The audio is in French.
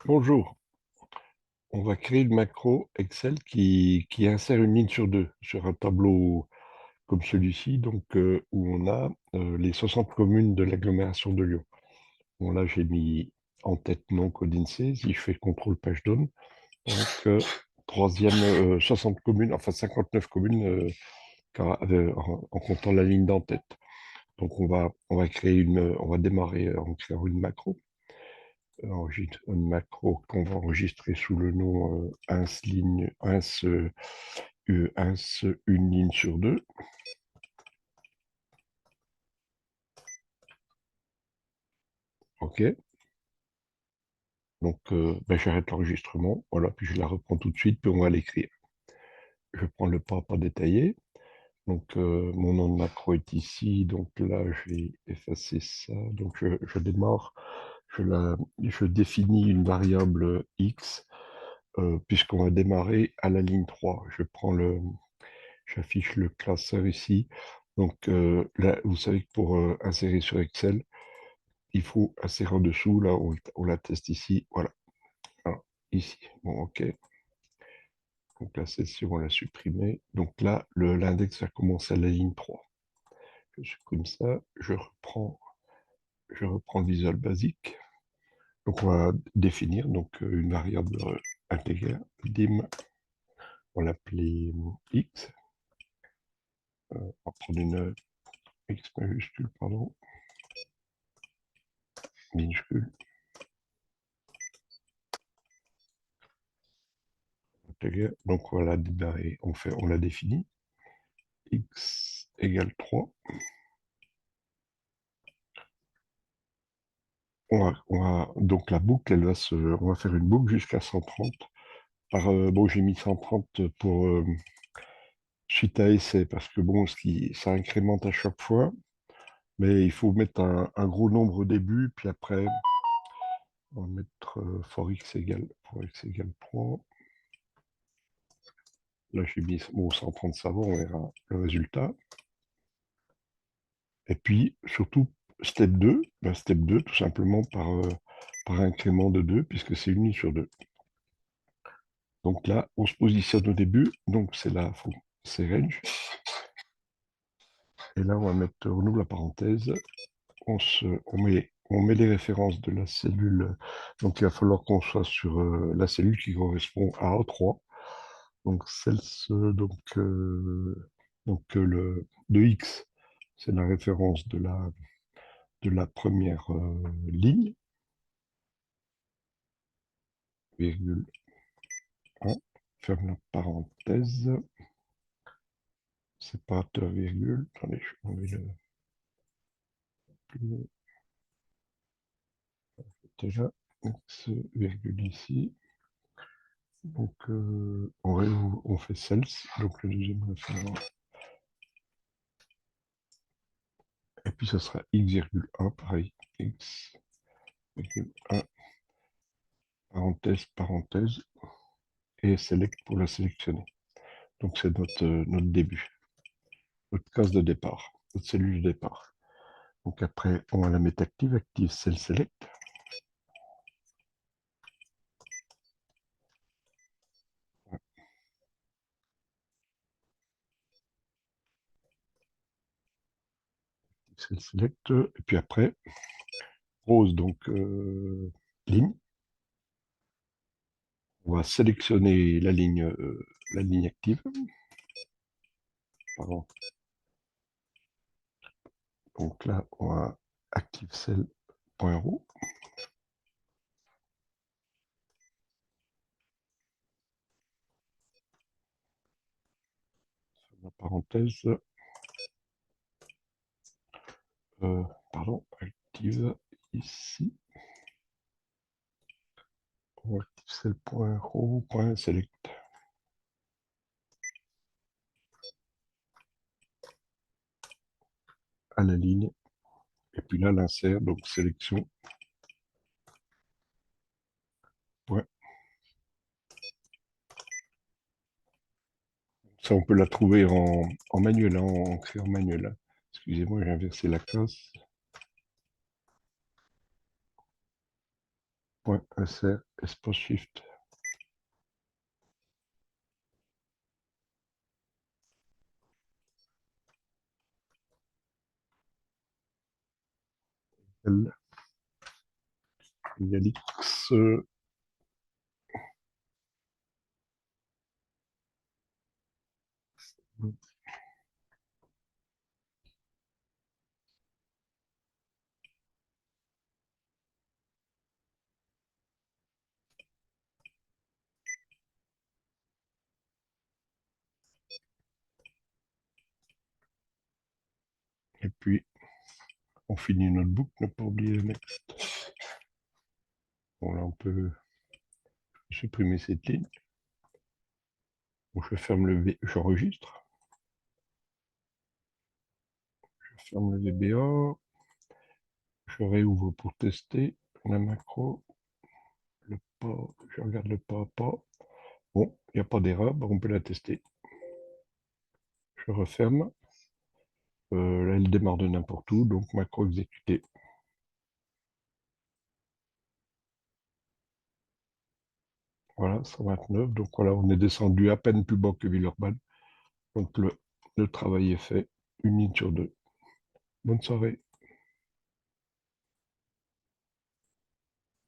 Bonjour, on va créer une macro Excel qui insère une ligne sur deux sur un tableau comme celui-ci, donc où on a les 60 communes de l'agglomération de Lyon. Bon, là, j'ai mis en tête non code INSEE. Si je fais CTRL page down, donc troisième 60 communes, enfin 59 communes en comptant la ligne d'en-tête. Donc on va créer on va démarrer en créant une macro. Une macro qu'on va enregistrer sous le nom ins ligne, une ligne sur deux. OK. Donc, j'arrête l'enregistrement. Voilà, puis je la reprends tout de suite, puis on va l'écrire. Je prends le pas détaillé. Donc, mon nom de macro est ici. Donc là, je vais effacer ça. Donc, je démarre. Je définis une variable x, puisqu'on va démarrer à la ligne 3. J'affiche le classeur ici. Donc là, vous savez que pour insérer sur Excel, il faut insérer en dessous. Là, on la teste ici. Voilà. Ah, ici. Bon, OK. Donc la session, on l'a supprimée. Donc là, l'index va commencer à la ligne 3. Je supprime ça. Je reprends le Visual Basic. Donc on va définir une variable intégrale, dim, on va l'appeler x. On va prendre une x majuscule, pardon, minuscule. Donc on va la démarrer, on la définit. X égale 3. Donc la boucle, on va faire une boucle jusqu'à 130. Bon, j'ai mis 130 pour suite à essai, parce que bon, ça incrémente à chaque fois, mais il faut mettre un gros nombre au début, puis après, on va mettre for x égale 3. Là, j'ai mis 130, ça va, on verra le résultat. Et puis, surtout, step 2, step 2, tout simplement par incrément de 2, puisque c'est une ligne sur 2. Donc là, on se positionne au début, donc c'est range. Et là, on ouvre la parenthèse, on met les références de la cellule. Donc il va falloir qu'on soit sur la cellule qui correspond à A3. Donc le de X, c'est la référence de la première ligne, virgule 1, ferme la parenthèse, séparateur virgule, attendez, je vais déjà, X virgule ici, donc on fait celle, donc le deuxième référent, et puis ça sera x,1, pareil, x,1, parenthèse, parenthèse, et select pour la sélectionner. Donc c'est notre début, notre case de départ, notre cellule de départ. Donc après, on va la mettre active cell select. Cell select, et puis après, rose, donc ligne. On va sélectionner la ligne active. Pardon. Donc là, on va active cell.row. La parenthèse, pardon, active ici. On va active cell.row.select. À la ligne. Et puis là, l'insert, donc sélection. Ouais. Ça, on peut la trouver en manuel, en créant manuel. Excusez-moi, j'ai inversé la classe. .sr, espace shift. L, égal X, et puis on finit notre boucle, ne pas oublier le next. Bon, là, on peut supprimer cette ligne. Bon, je ferme le V, j'enregistre. Je ferme le VBA. Je réouvre pour tester la macro. Le pas, je regarde le pas à pas. Bon, il n'y a pas d'erreur, on peut la tester. Je referme. Là, elle démarre de n'importe où, donc macro exécuté. Voilà, 129. Donc voilà, on est descendu à peine plus bas que Villeurbanne. Donc le travail est fait. Une ligne sur deux. Bonne soirée.